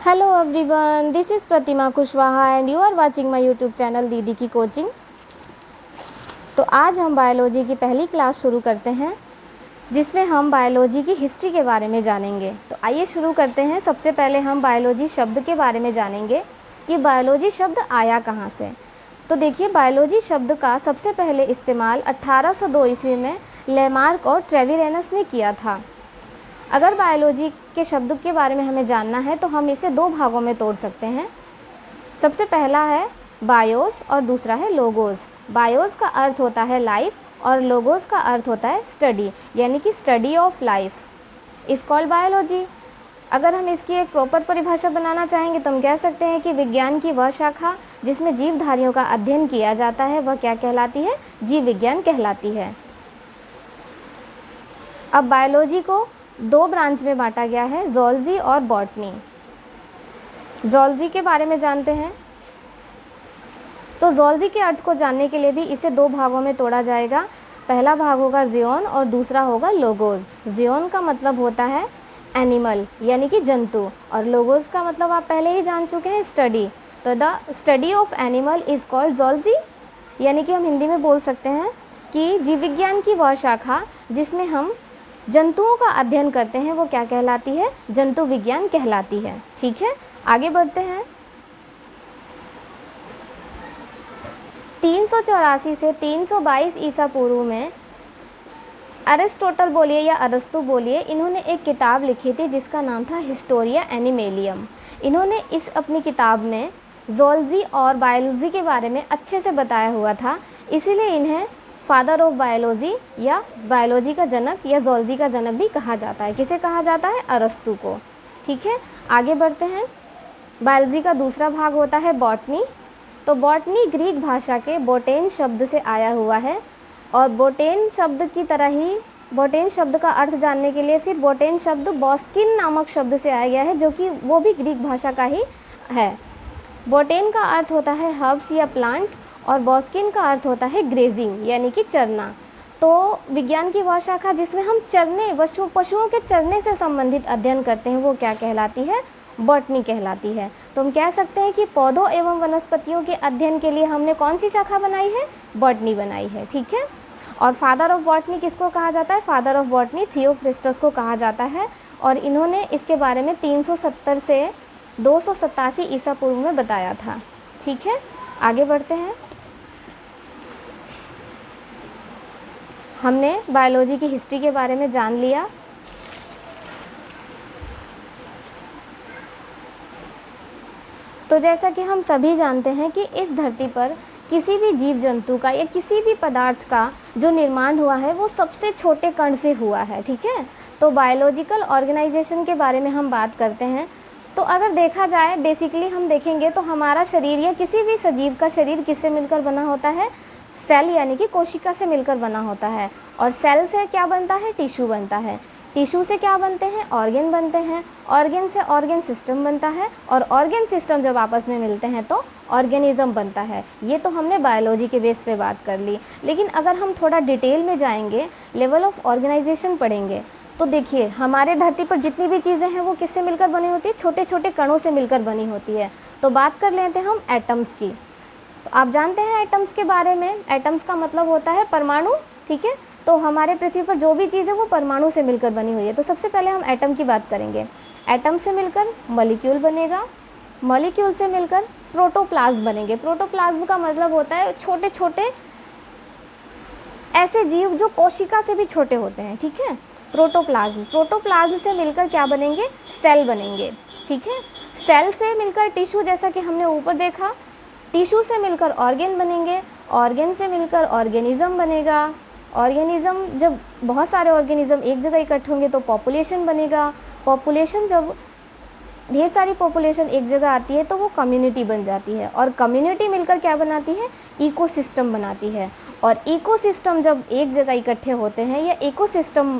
Hello everyone, this is Pratima Kushwaha and you are watching my YouTube channel Didi Ki coaching. तो आज हम biology की पहली क्लास शुरू करते हैं जिसमें हम बायोलॉजी की हिस्ट्री के बारे में जानेंगे। तो आइए शुरू करते हैं। सबसे पहले हम बायोलॉजी शब्द के बारे में जानेंगे कि बायोलॉजी शब्द आया कहाँ से। तो देखिए, बायोलॉजी शब्द का सबसे पहले इस्तेमाल 1802 ईस्वी में लेमार्क और ट्रेविरेनस ने किया था। अगर बायोलॉजी के शब्द के बारे में हमें जानना है तो हम इसे दो भागों में तोड़ सकते हैं। सबसे पहला है बायोस और दूसरा है लोगोस। बायोस का अर्थ होता है लाइफ और लोगोस का अर्थ होता है स्टडी, यानी कि study of life is called biology. अगर हम इसकी एक प्रॉपर परिभाषा बनाना चाहेंगे तो हम कह सकते हैं कि विज्ञान की वह शाखा जिसमें जीवधारियों का अध्ययन किया जाता है वह क्या कहलाती है? जीव विज्ञान कहलाती है। अब बायोलॉजी को दो ब्रांच में बांटा गया है, ज़ूलॉजी और बॉटनी। ज़ूलॉजी के बारे में जानते हैं। तो ज़ूलॉजी के अर्थ को जानने के लिए भी इसे दो भागों में तोड़ा जाएगा। पहला भाग होगा ज़ियोन और दूसरा होगा लोगोस। ज़ियोन का मतलब होता है एनिमल, यानी कि जंतु, और लोगोस का मतलब आप पहले ही जान चुके हैं, स्टडी। तो the study of animal is called zoology, यानी कि हम हिंदी में बोल सकते हैं कि जीव विज्ञान की वह शाखा जिसमें हम जंतुओं का अध्ययन करते हैं वो क्या कहलाती है? जंतु विज्ञान कहलाती है। ठीक है, आगे बढ़ते हैं। 384 से 322 ईसा पूर्व में अरिस्टोटल बोलिए या अरस्तु बोलिए, इन्होंने एक किताब लिखी थी जिसका नाम था हिस्टोरिया एनिमेलियम। इन्होंने इस अपनी किताब में ज़ूलॉजी और बायोलॉजी के बारे में अच्छे से बताया हुआ था, इसीलिए इन्हें फादर ऑफ बायोलॉजी या बायोलॉजी का जनक या ज़ूलॉजी का जनक भी कहा जाता है। किसे कहा जाता है? अरस्तु को। ठीक है, आगे बढ़ते हैं। बायोलॉजी का दूसरा भाग होता है बॉटनी। तो बॉटनी ग्रीक भाषा के बोटेन शब्द से आया हुआ है, और बोटेन शब्द की तरह ही बोटेन शब्द का अर्थ जानने के लिए फिर बोटेन शब्द बॉस्किन नामक शब्द से आया गया है, जो कि वो भी ग्रीक भाषा का ही है। बोटेन का अर्थ होता है हर्ब्स या प्लांट, और बॉस्किन का अर्थ होता है ग्रेजिंग, यानी कि चरना। तो विज्ञान की वह शाखा जिसमें हम चरने पशुओं के चरने से संबंधित अध्ययन करते हैं वो क्या कहलाती है? बॉटनी कहलाती है। तो हम कह सकते हैं कि पौधों एवं वनस्पतियों के अध्ययन के लिए हमने कौन सी शाखा बनाई है? बॉटनी बनाई है। ठीक है, और फादर ऑफ बॉटनी किसको कहा जाता है? फादर ऑफ बॉटनी थियोफ्रिस्टस को कहा जाता है, और इन्होंने इसके बारे में 370 से 287 ईसा पूर्व में बताया था। ठीक है, आगे बढ़ते हैं। हमने बायोलॉजी की हिस्ट्री के बारे में जान लिया। तो जैसा कि हम सभी जानते हैं कि इस धरती पर किसी भी जीव जंतु का या किसी भी पदार्थ का जो निर्माण हुआ है वो सबसे छोटे कण से हुआ है। ठीक है, तो बायोलॉजिकल ऑर्गेनाइजेशन के बारे में हम बात करते हैं। तो अगर देखा जाए, बेसिकली हम देखेंगे तो हमारा शरीर या किसी भी सजीव का शरीर किससे मिलकर बना होता है? सेल, यानी कि कोशिका से मिलकर बना होता है। और सेल से क्या बनता है? टिश्यू बनता है। टिश्यू से क्या बनते हैं? ऑर्गन बनते हैं। ऑर्गन से ऑर्गन सिस्टम बनता है, और ऑर्गन सिस्टम जब आपस में मिलते हैं तो ऑर्गेनिज्म बनता है। ये तो हमने बायोलॉजी के बेस पे बात कर ली। लेकिन अगर हम थोड़ा डिटेल में जाएंगे, लेवल ऑफ ऑर्गेनाइजेशन पढ़ेंगे, तो देखिए हमारे धरती पर जितनी भी चीज़ें हैं वो किससे मिलकर बनी होती है? छोटे छोटे कणों से मिलकर बनी होती है। तो बात कर लेते हैं हम एटम्स की। तो आप जानते हैं एटम्स के बारे में, एटम्स का मतलब होता है परमाणु। ठीक है, तो हमारे पृथ्वी पर जो भी चीज़ है वो परमाणु से मिलकर बनी हुई है। तो सबसे पहले हम एटम की बात करेंगे। एटम से मिलकर मॉलिक्यूल बनेगा, मॉलिक्यूल से मिलकर प्रोटोप्लाज्म बनेंगे। प्रोटोप्लाज्म का मतलब होता है छोटे छोटे ऐसे जीव जो कोशिका से भी छोटे होते हैं। ठीक है, प्रोटोप्लाज्म से मिलकर क्या बनेंगे? सेल बनेंगे। ठीक है, सेल से मिलकर टिश्यू, जैसा कि हमने ऊपर देखा, टिश्यू से मिलकर ऑर्गन बनेंगे, ऑर्गन से मिलकर ऑर्गेनिज्म बनेगा। ऑर्गेनिज्म, जब बहुत सारे ऑर्गेनिज्म एक जगह इकट्ठे होंगे तो पॉपुलेशन बनेगा। पॉपुलेशन, जब ढेर सारी पॉपुलेशन एक जगह आती है तो वो कम्युनिटी बन जाती है, और कम्युनिटी मिलकर क्या बनाती है? इकोसिस्टम बनाती है। और इकोसिस्टम जब एक जगह इकट्ठे होते हैं, या इकोसिस्टम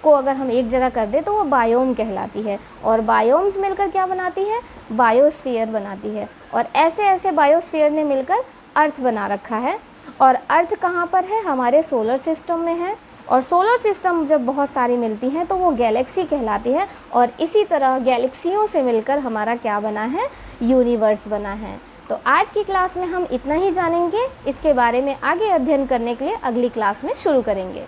को अगर हम एक जगह कर दें तो वो बायोम कहलाती है, और बायोम्स मिलकर क्या बनाती है? बायोस्फीयर बनाती है। और ऐसे ऐसे बायोस्फीयर ने मिलकर अर्थ बना रखा है। और अर्थ कहाँ पर है? हमारे सोलर सिस्टम में है, और सोलर सिस्टम जब बहुत सारी मिलती हैं तो वो गैलेक्सी कहलाती है, और इसी तरह गैलेक्सियों से मिलकर हमारा क्या बना है, यूनिवर्स बना है। तो आज की क्लास में हम इतना ही जानेंगे, इसके बारे में आगे अध्ययन करने के लिए अगली क्लास में शुरू करेंगे।